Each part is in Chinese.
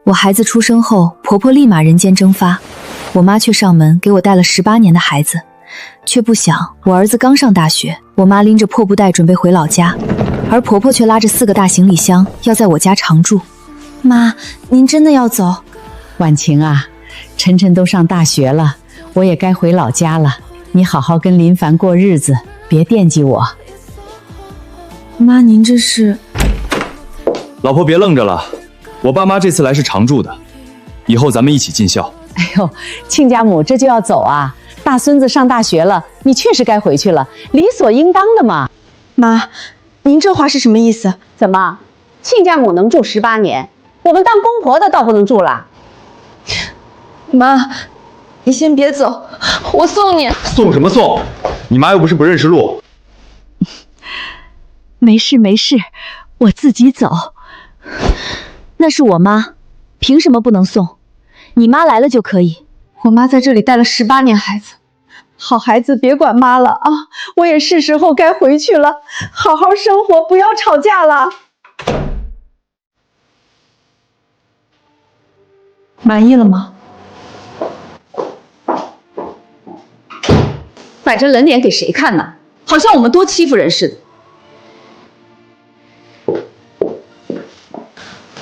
我孩子出生后，婆婆立马人间蒸发，我妈却上门给我带了18年的孩子，却不想我儿子刚上大学，我妈拎着破布袋准备回老家，而婆婆却拉着4个大行李箱要在我家常住。妈，您真的要走？婉晴啊，晨晨都上大学了，我也该回老家了，你好好跟林凡过日子，别惦记我。妈，您这是……老婆别愣着了，我爸妈这次来是常住的，以后咱们一起尽孝。哎呦，亲家母这就要走啊？大孙子上大学了，你确实该回去了，理所应当的嘛。妈，您这话是什么意思？怎么，亲家母能住18年，我们当公婆的倒不能住了？妈，你先别走，我送你。送什么送？你妈又不是不认识路。没事没事，我自己走。那是我妈，凭什么不能送？你妈来了就可以。我妈在这里带了18年孩子，好孩子别管妈了啊！我也是时候该回去了，好好生活，不要吵架了。满意了吗？摆着冷脸给谁看呢？好像我们多欺负人似的。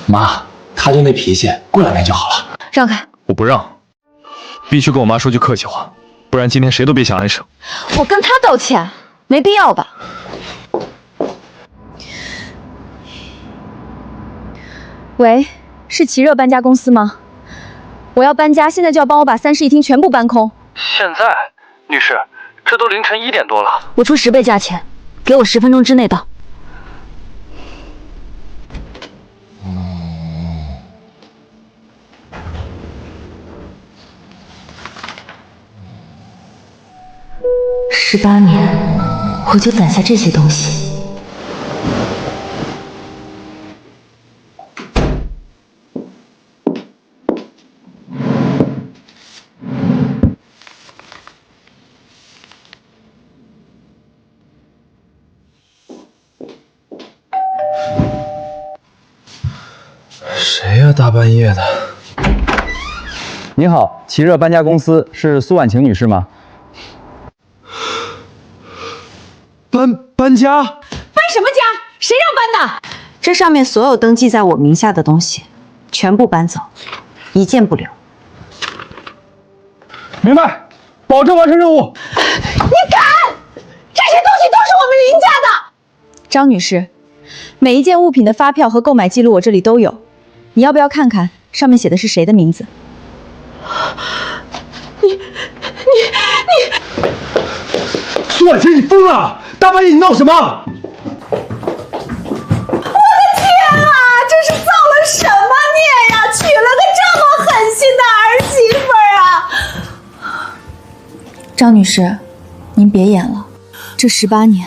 妈，他就那脾气，过2年就好了。让开！我不让，必须跟我妈说句客气话，不然今天谁都别想安生。我跟他道歉，没必要吧？喂，是奇热搬家公司吗？我要搬家，现在就要帮我把3室1厅全部搬空。现在，女士，这都凌晨1点多了。我出10倍价钱，给我10分钟之内到。18年，我就攒下这些东西。谁呀？大半夜的。你好，奇热搬家公司，是苏婉晴女士吗？搬家？搬什么家？谁让搬的？这上面所有登记在我名下的东西，全部搬走，一件不留。明白，保证完成任务。你敢？这些东西都是我们林家的。张女士，每一件物品的发票和购买记录我这里都有，你要不要看看上面写的是谁的名字？苏婉晴，你疯了！大半夜你闹什么？我的天啊！这是造了什么孽呀？娶了个这么狠心的儿媳妇啊！张女士，您别演了，这18年，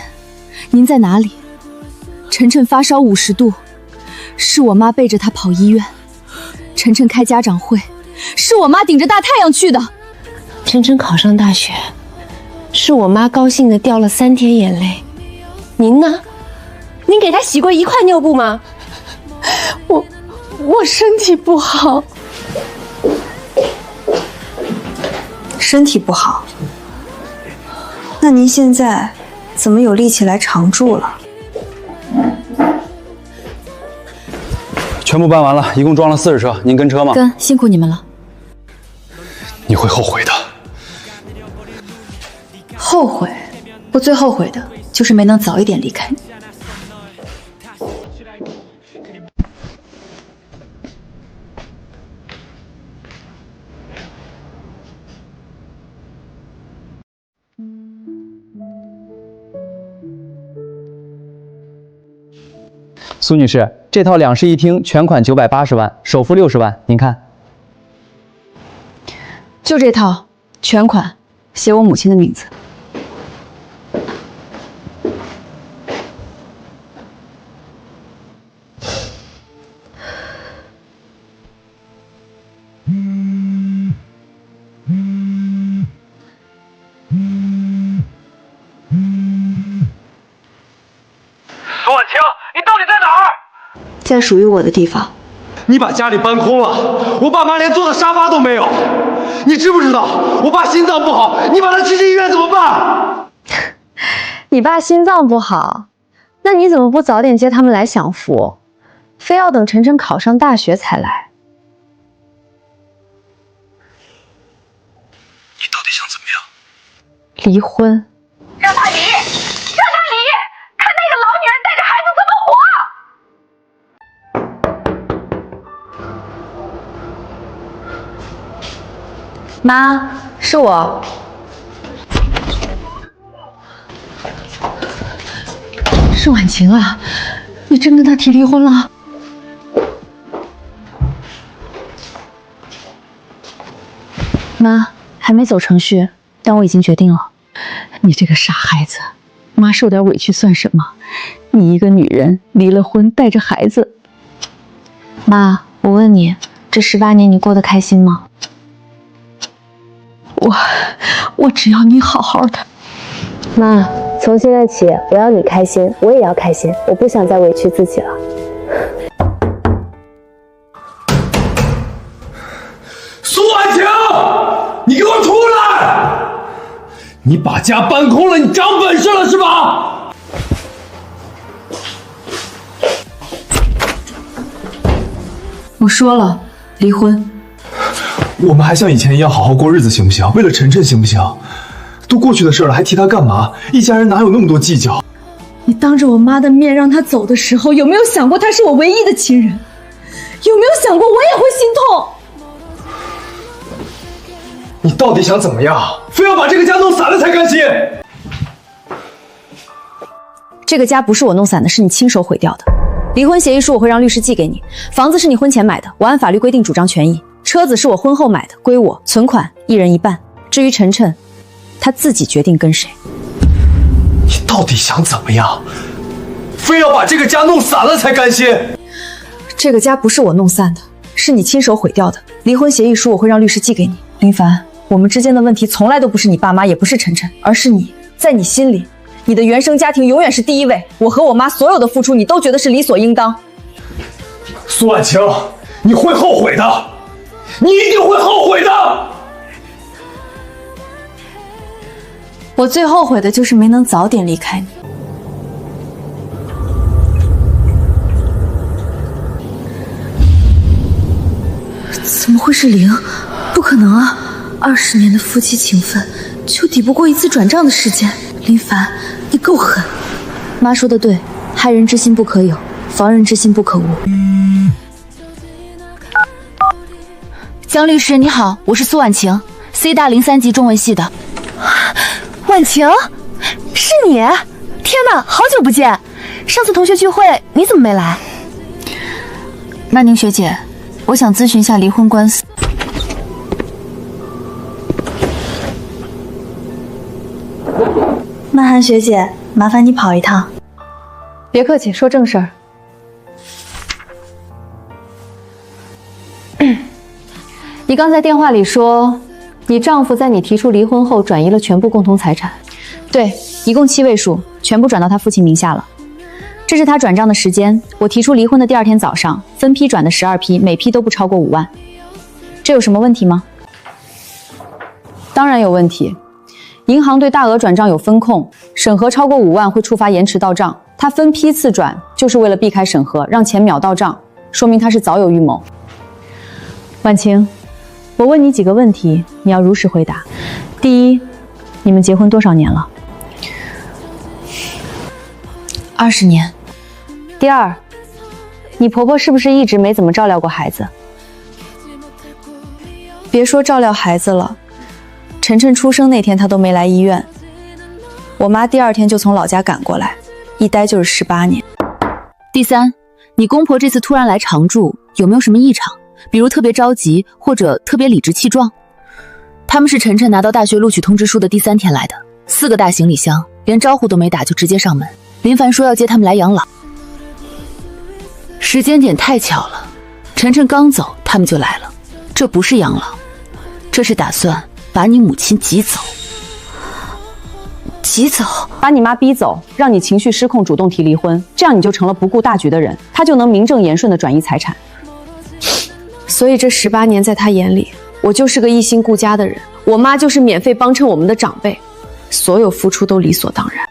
您在哪里？晨晨发烧50度，是我妈背着他跑医院；晨晨开家长会，是我妈顶着大太阳去的；晨晨考上大学，是我妈高兴的掉了3天眼泪。您呢？您给他洗过1块尿布吗？我身体不好。身体不好？那您现在怎么有力气来常住了？全部搬完了，一共装了40车，您跟车吗？跟，辛苦你们了。你会后悔的。后悔？我最后悔的就是没能早一点离开你。苏女士，这套2室1厅全款980万，首付60万，您看。就这套，全款，写我母亲的名字。苏婉晴，你到底在哪儿？在属于我的地方。你把家里搬空了，我爸妈连坐的沙发都没有。你知不知道我爸心脏不好，你把他支进医院怎么办？你爸心脏不好，那你怎么不早点接他们来享福，非要等晨晨考上大学才来？你到底想怎么样？离婚。让他离，看那个老女人带着孩子怎么活。妈，是我。是婉晴啊，你真跟他提离婚了？妈，还没走程序，但我已经决定了。你这个傻孩子，妈受点委屈算什么？你一个女人离了婚，带着孩子。妈，我问你，这18年你过得开心吗？我只要你好好的。妈，从现在起，我要你开心，我也要开心，我不想再委屈自己了。苏婉晴，你给我出来！你把家搬空了，你长本事了是吧？我说了，离婚。我们还像以前一样好好过日子行不行？为了晨晨行不行？都过去的事了，还提他干嘛？一家人哪有那么多计较？你当着我妈的面让她走的时候，有没有想过她是我唯一的亲人？有没有想过我也会心痛？你到底想怎么样？非要把这个家弄散了才甘心？这个家不是我弄散的，是你亲手毁掉的。离婚协议书我会让律师寄给你，房子是你婚前买的，我按法律规定主张权益。车子是我婚后买的，归我，存款一人一半。至于晨晨，他自己决定跟谁。你到底想怎么样？非要把这个家弄散了才甘心？这个家不是我弄散的，是你亲手毁掉的。离婚协议书我会让律师寄给你。林凡，我们之间的问题从来都不是你爸妈，也不是晨晨，而是你。在你心里，你的原生家庭永远是第一位。我和我妈所有的付出，你都觉得是理所应当。苏婉晴，你会后悔的，你一定会后悔的。我最后悔的就是没能早点离开你。怎么会是0？不可能啊！20年的夫妻情分，就抵不过一次转账的时间。林凡，你够狠！妈说的对，害人之心不可有，防人之心不可无。江律师你好，我是苏婉晴，C 大03级中文系的。婉晴，是你！天哪，好久不见！上次同学聚会你怎么没来？曼宁学姐，我想咨询一下离婚官司。曼涵学姐，麻烦你跑一趟。别客气，说正事儿。你刚才电话里说，你丈夫在你提出离婚后转移了全部共同财产。对，一共7位数，全部转到他父亲名下了。这是他转账的时间，我提出离婚的第2天早上，分批转的12批，每批都不超过5万。这有什么问题吗？当然有问题。银行对大额转账有风控，审核超过5万会触发延迟到账。他分批次转，就是为了避开审核，让钱秒到账，说明他是早有预谋。婉晴，我问你几个问题，你要如实回答。第一，你们结婚多少年了？20年。第二，你婆婆是不是一直没怎么照料过孩子？别说照料孩子了，晨晨出生那天她都没来医院，我妈第2天就从老家赶过来，一待就是18年。第三，你公婆这次突然来常住，有没有什么异常？比如特别着急，或者特别理直气壮？他们是晨晨拿到大学录取通知书的第3天来的，4个大行李箱，连招呼都没打就直接上门。林凡说要接他们来养老，时间点太巧了，晨晨刚走，他们就来了。这不是养老，这是打算把你母亲挤走。挤走？把你妈逼走，让你情绪失控，主动提离婚，这样你就成了不顾大局的人，他就能名正言顺地转移财产。所以这18年在他眼里，我就是个一心顾家的人，我妈就是免费帮衬我们的长辈，所有付出都理所当然。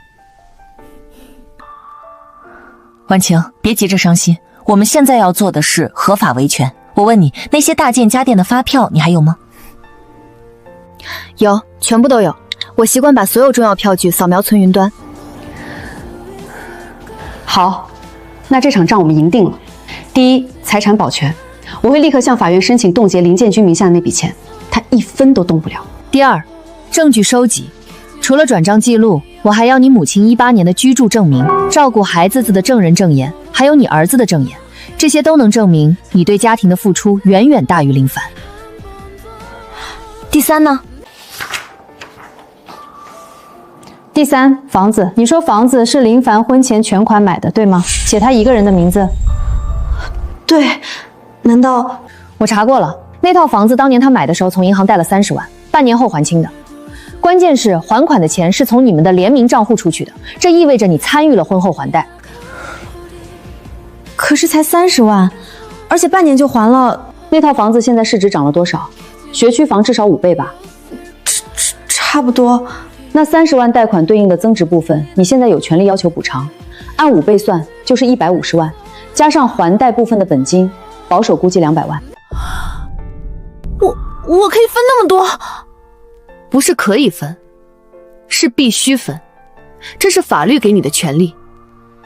婉晴，别急着伤心，我们现在要做的是合法维权。我问你，那些大件家电的发票你还有吗？有，全部都有。我习惯把所有重要票据扫描存云端。好，那这场仗我们赢定了。第一，财产保全，我会立刻向法院申请冻结林建军名下的那笔钱，他1分都动不了。第二，证据收集，除了转账记录，我还要你母亲18年的居住证明、照顾孩子的证人证言，还有你儿子的证言，这些都能证明你对家庭的付出远远大于林凡。第三呢？第三，房子，你说房子是林凡婚前全款买的，对吗？写他一个人的名字。对，难道我查过了，那套房子当年他买的时候从银行贷了30万，半年后还清的。关键是还款的钱是从你们的联名账户出去的，这意味着你参与了婚后还贷。可是才30万，而且半年就还了。那套房子现在市值涨了多少？学区房至少5倍吧？差不多。那30万贷款对应的增值部分，你现在有权利要求补偿，按5倍算就是150万，加上还贷部分的本金，保守估计200万。我可以分那么多？不是可以分，是必须分，这是法律给你的权利，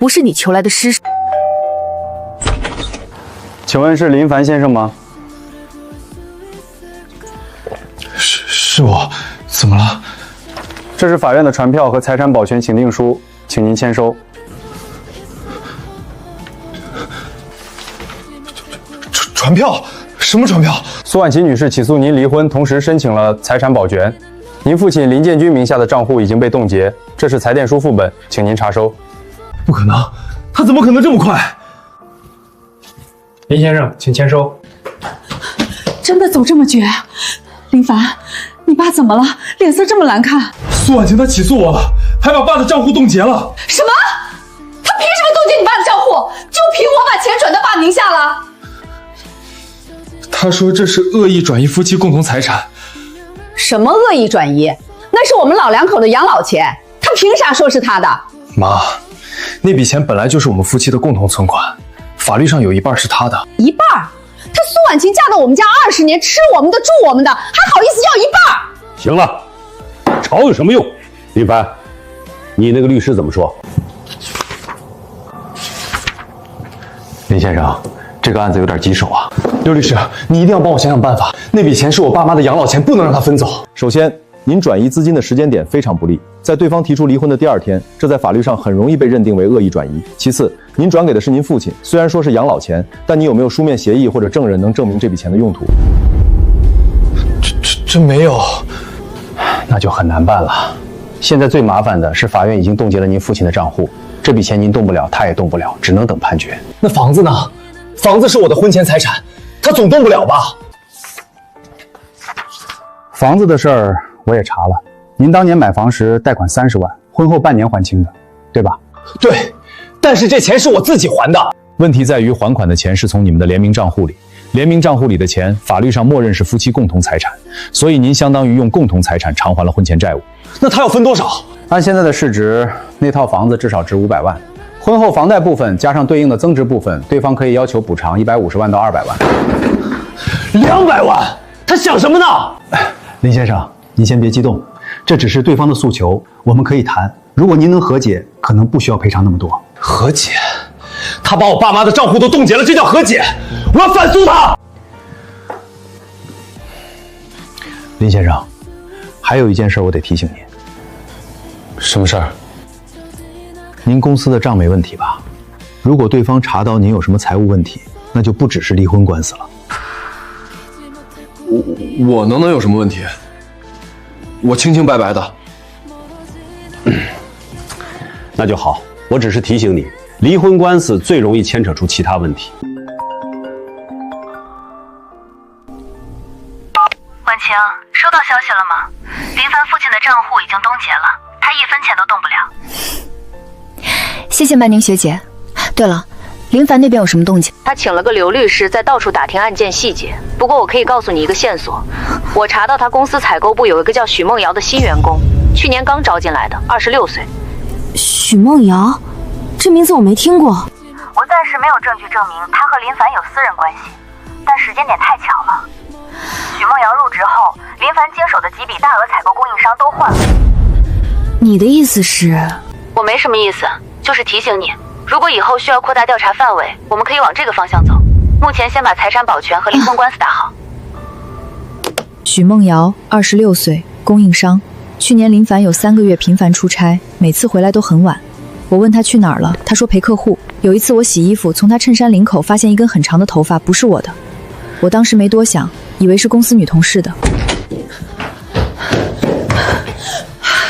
不是你求来的施舍。请问是林凡先生吗？是我，怎么了？这是法院的传票和财产保全请定书，请您签收。传票？什么传票？苏婉琪女士起诉您离婚，同时申请了财产保全。您父亲林建军名下的账户已经被冻结，这是裁定书副本，请您查收。不可能，他怎么可能这么快？林先生，请签收。真的走这么绝？林凡，你爸怎么了？脸色这么难看？苏婉晴她起诉我了，还把爸的账户冻结了。什么？他凭什么冻结你爸的账户？就凭我把钱转到爸名下了？他说这是恶意转移夫妻共同财产。什么恶意转移？那是我们老两口的养老钱，他凭啥说是他的？妈，那笔钱本来就是我们夫妻的共同存款，法律上有一半是他的。一半？她苏婉晴嫁到我们家20年，吃我们的，住我们的，还好意思要一半？行了，吵有什么用？林凡，你那个律师怎么说？林先生，这个案子有点棘手啊。刘律师，你一定要帮我想想办法。那笔钱是我爸妈的养老钱，不能让他分走。首先，您转移资金的时间点非常不利，在对方提出离婚的第2天，这在法律上很容易被认定为恶意转移。其次，您转给的是您父亲，虽然说是养老钱，但你有没有书面协议或者证人能证明这笔钱的用途？这没有，那就很难办了。现在最麻烦的是法院已经冻结了您父亲的账户，这笔钱您动不了，他也动不了，只能等判决。那房子呢？房子是我的婚前财产，他总动不了吧？房子的事儿我也查了，您当年买房时贷款30万，婚后半年还清的，对吧？对，但是这钱是我自己还的。问题在于还款的钱是从你们的联名账户里，联名账户里的钱，法律上默认是夫妻共同财产，所以您相当于用共同财产偿还了婚前债务。那他要分多少？按现在的市值，那套房子至少值500万。婚后房贷部分加上对应的增值部分，对方可以要求补偿150万到200万。200万？他想什么呢？林先生，您先别激动，这只是对方的诉求，我们可以谈。如果您能和解，可能不需要赔偿那么多。和解？他把我爸妈的账户都冻结了，这叫和解？我要反诉他！林先生，还有一件事我得提醒您。什么事儿？您公司的账没问题吧？如果对方查到您有什么财务问题，那就不只是离婚官司了。我能有什么问题？我清清白白的。那就好，我只是提醒你，离婚官司最容易牵扯出其他问题。婉晴，收到消息了吗？林凡父亲的账户已经冻结了，他1分钱都动不了。谢谢曼宁学姐。对了，林凡那边有什么动静？他请了个刘律师在到处打听案件细节。不过我可以告诉你一个线索，我查到他公司采购部有一个叫许梦瑶的新员工，去年刚招进来的，26岁。许梦瑶，这名字我没听过。我暂时没有证据证明他和林凡有私人关系，但时间点太巧了。许梦瑶入职后，林凡接手的几笔大额采购供应商都换了。你的意思是？我没什么意思，就是提醒你，如果以后需要扩大调查范围，我们可以往这个方向走。目前先把财产保全和离婚官司打好。许梦瑶，26岁，供应商。去年林凡有3个月频繁出差，每次回来都很晚。我问他去哪儿了，他说陪客户。有一次我洗衣服，从他衬衫领口发现一根很长的头发，不是我的。我当时没多想，以为是公司女同事的。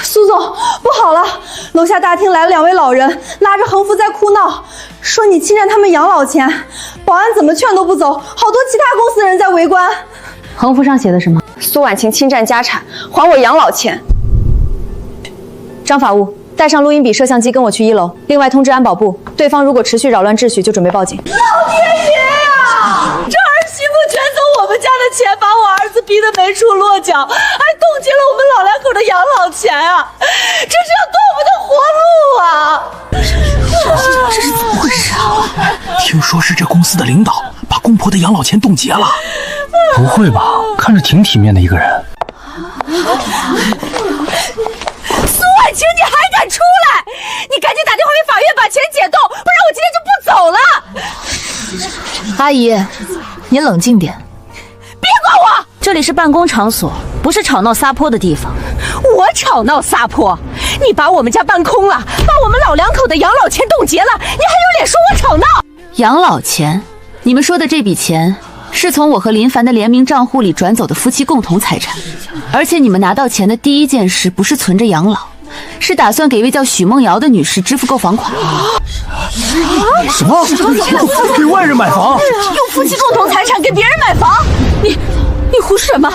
苏总，不好了！楼下大厅来了2位老人，拉着横幅在哭闹，说你侵占他们养老钱。保安怎么劝都不走，好多其他公司的人在围观。横幅上写的什么？苏婉晴侵占家产，还我养老钱。张法务，带上录音笔、摄像机跟我去1楼。另外通知安保部，对方如果持续扰乱秩序，就准备报警。老天爷呀！这儿媳妇卷走我们家的钱，把我儿子逼得没处落脚，还冻结了我们老2口的养老钱啊！这是要断我们的活路啊！这是怎么回事啊？听说是这公司的领导把公婆的养老钱冻结了。不会吧？看着挺体面的一个人。苏婉晴，你还敢出来？你赶紧打电话给法院把钱解冻，不然我今天就不走了。阿姨，您冷静点。别管我！这里是办公场所，不是吵闹撒泼的地方。我吵闹撒泼？你把我们家搬空了，把我们老2口的养老钱冻结了，你还有脸说我吵闹？养老钱？你们说的这笔钱是从我和林凡的联名账户里转走的夫妻共同财产，而且你们拿到钱的第一件事不是存着养老，是打算给一位叫许梦瑶的女士支付购房款。什么？给外人买房？用夫妻共同财产给别人买房？你胡说什么？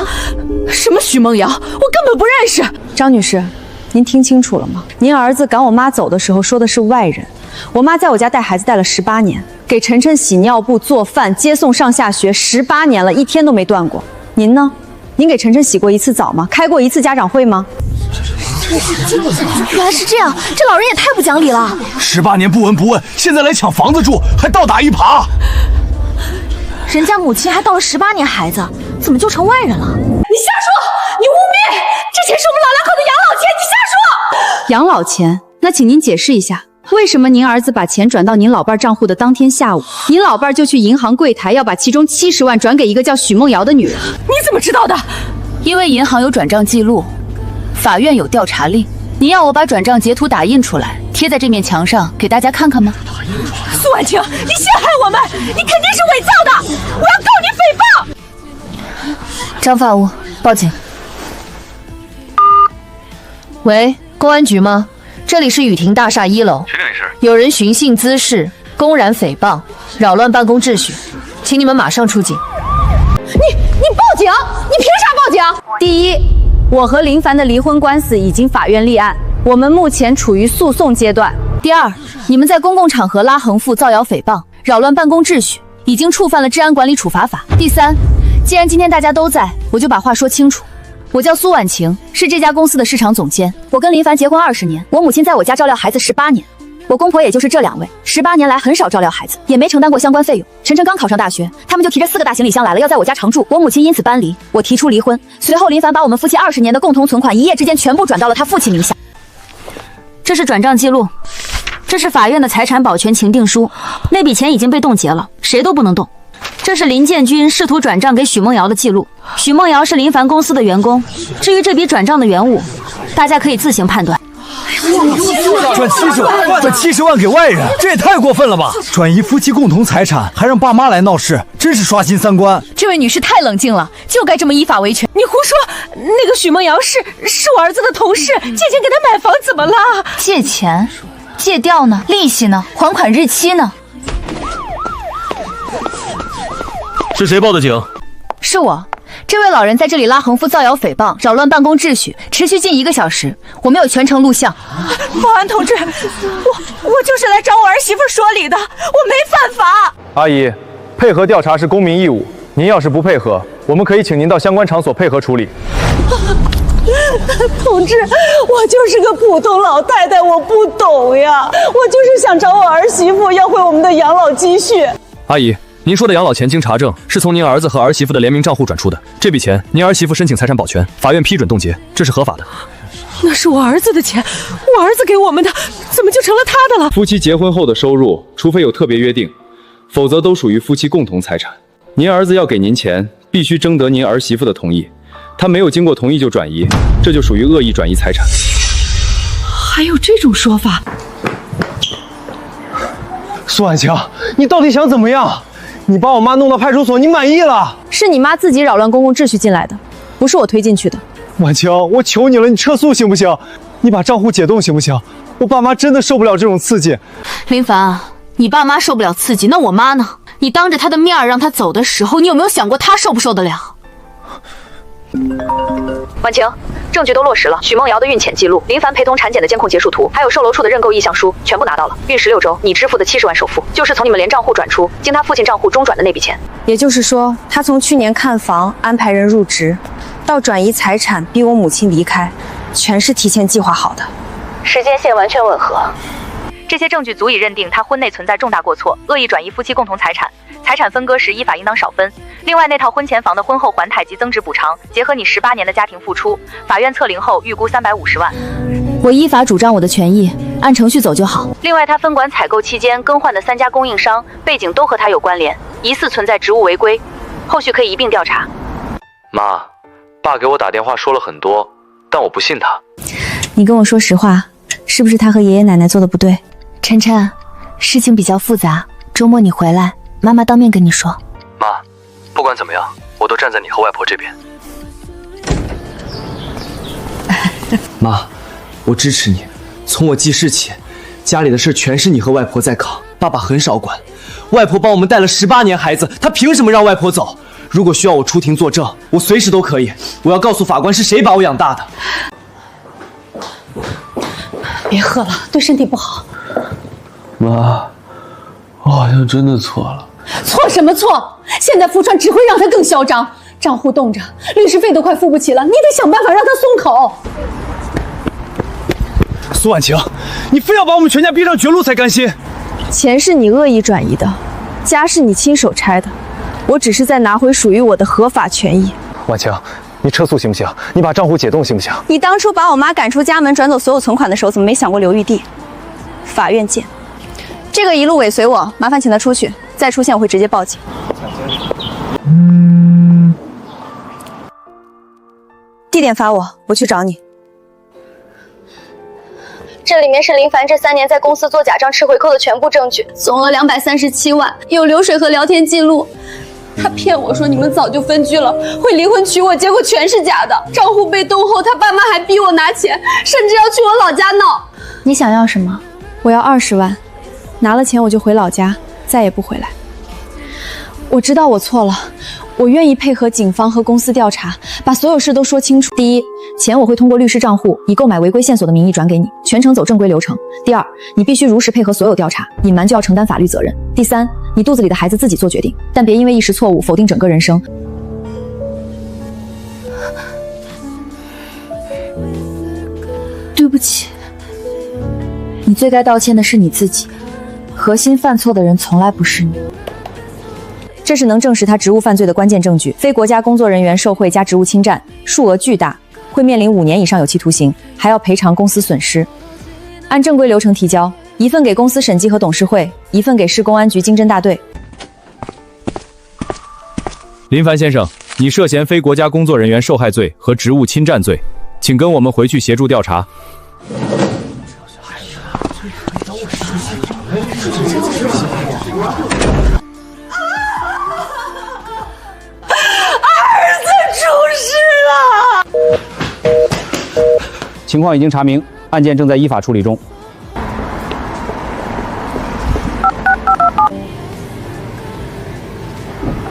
什么许梦瑶？我根本不认识。张女士，您听清楚了吗？您儿子赶我妈走的时候说的是外人。我妈在我家带孩子带了18年，给晨晨洗尿布、做饭、接送上下学18年了，一天都没断过。您呢？您给晨晨洗过1次澡吗？开过1次家长会吗？原来是这样，这老人也太不讲理了。18年不闻不问，现在来抢房子住，还倒打一耙。人家母亲还到了18年孩子，怎么就成外人了？你瞎说！你污蔑！这钱是我们老2口的养老钱，你瞎说！养老钱？那请您解释一下，为什么您儿子把钱转到您老伴账户的当天下午，您老伴就去银行柜台要把其中70万转给一个叫许梦瑶的女人？你怎么知道的？因为银行有转账记录，法院有调查令。您要我把转账截图打印出来，贴在这面墙上给大家看看吗？苏婉晴，你陷害我们，你肯定是伪造的！我要告你诽谤！张法务，报警。喂，公安局吗？这里是雨婷大厦1楼，谁干这事？有人寻衅滋事，公然诽谤，扰乱办公秩序，请你们马上出警。你报警？你凭啥报警？第一，我和林凡的离婚官司已经法院立案，我们目前处于诉讼阶段。第二，你们在公共场合拉横幅、造谣诽谤，扰乱办公秩序，已经触犯了治安管理处罚法。第三，既然今天大家都在，我就把话说清楚。我叫苏婉晴，是这家公司的市场总监。我跟林凡结婚20年，我母亲在我家照料孩子18年，我公婆也就是这2位，18年来很少照料孩子，也没承担过相关费用。晨晨刚考上大学，他们就提着4个大行李箱来了，要在我家常住。我母亲因此搬离，我提出离婚。随后林凡把我们夫妻20年的共同存款一夜之间全部转到了他父亲名下。这是转账记录，这是法院的财产保全情定书，那笔钱已经被冻结了，谁都不能动。这是林建军试图转账给许梦瑶的记录，许梦瑶是林凡公司的员工。至于这笔转账的原物，大家可以自行判断。转70万给外人，这也太过分了吧！转移夫妻共同财产，还让爸妈来闹事，真是刷新3观。这位女士太冷静了，就该这么依法维权。你胡说！那个许梦瑶是我儿子的同事，借钱给他买房，怎么了？借钱？借调呢？利息呢？还款日期呢？是谁报的警？是我。这位老人在这里拉横幅、造谣诽谤，扰乱办公秩序，持续近1个小时。我们有全程录像。保安同志，我就是来找我儿媳妇说理的，我没犯法。阿姨，配合调查是公民义务，您要是不配合，我们可以请您到相关场所配合处理。同志，我就是个普通老太太，我不懂呀，我就是想找我儿媳妇要回我们的养老积蓄。阿姨，您说的养老钱经查证是从您儿子和儿媳妇的联名账户转出的，这笔钱您儿媳妇申请财产保全，法院批准冻结，这是合法的。那是我儿子的钱，我儿子给我们的，怎么就成了他的了？夫妻结婚后的收入，除非有特别约定，否则都属于夫妻共同财产。您儿子要给您钱，必须征得您儿媳妇的同意，他没有经过同意就转移，这就属于恶意转移财产。还有这种说法？苏婉晴，你到底想怎么样？你把我妈弄到派出所，你满意了？是你妈自己扰乱公共秩序进来的，不是我推进去的。婉晴，我求你了，你撤诉行不行？你把账户解冻行不行？我爸妈真的受不了这种刺激。林凡，你爸妈受不了刺激，那我妈呢？你当着她的面让她走的时候，你有没有想过她受不受得了？婉晴，证据都落实了，许梦瑶的孕检记录、林凡陪同产检的监控结束图，还有售楼处的认购意向书，全部拿到了。孕16周，你支付的70万首付，就是从你们连账户转出，经他父亲账户中转的那笔钱。也就是说，他从去年看房、安排人入职，到转移财产、逼我母亲离开，全是提前计划好的，时间线完全吻合。这些证据足以认定他婚内存在重大过错，恶意转移夫妻共同财产，财产分割时依法应当少分。另外，那套婚前房的婚后还贷及增值补偿，结合你18年的家庭付出，法院测龄后预估350万。我依法主张我的权益，按程序走就好。另外，他分管采购期间更换的3家供应商背景都和他有关联，疑似存在职务违规，后续可以一并调查。妈，爸给我打电话说了很多，但我不信他。你跟我说实话，是不是他和爷爷奶奶做的不对？晨晨，事情比较复杂，周末你回来，妈妈当面跟你说。妈，不管怎么样，我都站在你和外婆这边。妈，我支持你。从我记事起，家里的事全是你和外婆在扛，爸爸很少管。外婆帮我们带了18年孩子，她凭什么让外婆走？如果需要我出庭作证，我随时都可以。我要告诉法官是谁把我养大的。别喝了，对身体不好。妈，我好像真的错了。错什么错？现在福川只会让他更嚣张，账户冻着，律师费都快付不起了，你得想办法让他松口。苏婉晴，你非要把我们全家逼上绝路才甘心？钱是你恶意转移的，家是你亲手拆的，我只是在拿回属于我的合法权益。婉晴，你撤诉行不行？你把账户解冻行不行？你当初把我妈赶出家门，转走所有存款的时候，怎么没想过留余地？法院见。这个一路尾随我，麻烦请他出去，再出现我会直接报警。地点发我，我去找你。这里面是林凡这3年在公司做假账吃回扣的全部证据，总额237万，有流水和聊天记录。他骗我说你们早就分居了，会离婚娶我，结果全是假的。账户被冻后，他爸妈还逼我拿钱，甚至要去我老家闹。你想要什么？我要20万，拿了钱我就回老家，再也不回来。我知道我错了，我愿意配合警方和公司调查，把所有事都说清楚。第一，钱我会通过律师账户以购买违规线索的名义转给你，全程走正规流程。第二，你必须如实配合所有调查，隐瞒就要承担法律责任。第三，你肚子里的孩子自己做决定，但别因为一时错误否定整个人生。对不起，你最该道歉的是你自己，核心犯错的人从来不是你。这是能证实他职务犯罪的关键证据。非国家工作人员受贿加职务侵占，数额巨大，会面临5年以上有期徒刑，还要赔偿公司损失。按正规流程提交，一份给公司审计和董事会，一份给市公安局经侦大队。林凡先生，你涉嫌非国家工作人员受害罪和职务侵占罪，请跟我们回去协助调查。情况已经查明，案件正在依法处理中。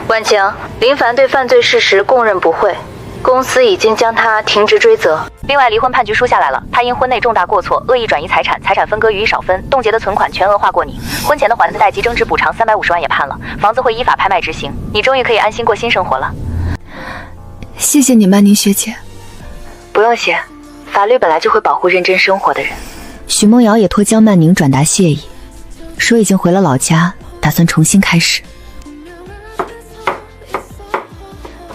婉晴，林凡对犯罪事实供认不讳，公司已经将他停职追责。另外，离婚判决书下来了，他因婚内重大过错，恶意转移财产，财产分割予以少分，冻结的存款全额划过你，婚前的还贷及增值补偿350万也判了，房子会依法拍卖执行，你终于可以安心过新生活了。谢谢你，曼宁学姐。不用谢，法律本来就会保护认真生活的人。许梦瑶也托江曼宁转达谢意，说已经回了老家，打算重新开始。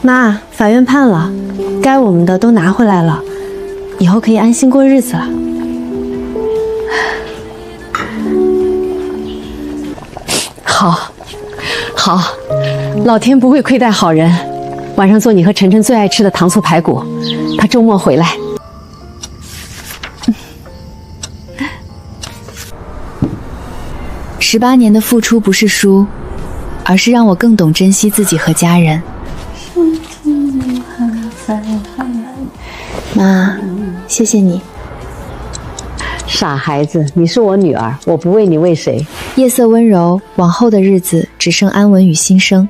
妈，法院判了，该我们的都拿回来了，以后可以安心过日子了。好，好，老天不会亏待好人。晚上做你和晨晨最爱吃的糖醋排骨，他周末回来。18年的付出不是输，而是让我更懂珍惜自己和家人。妈，谢谢你。傻孩子，你是我女儿，我不为你为谁？夜色温柔，往后的日子只剩安稳与新生。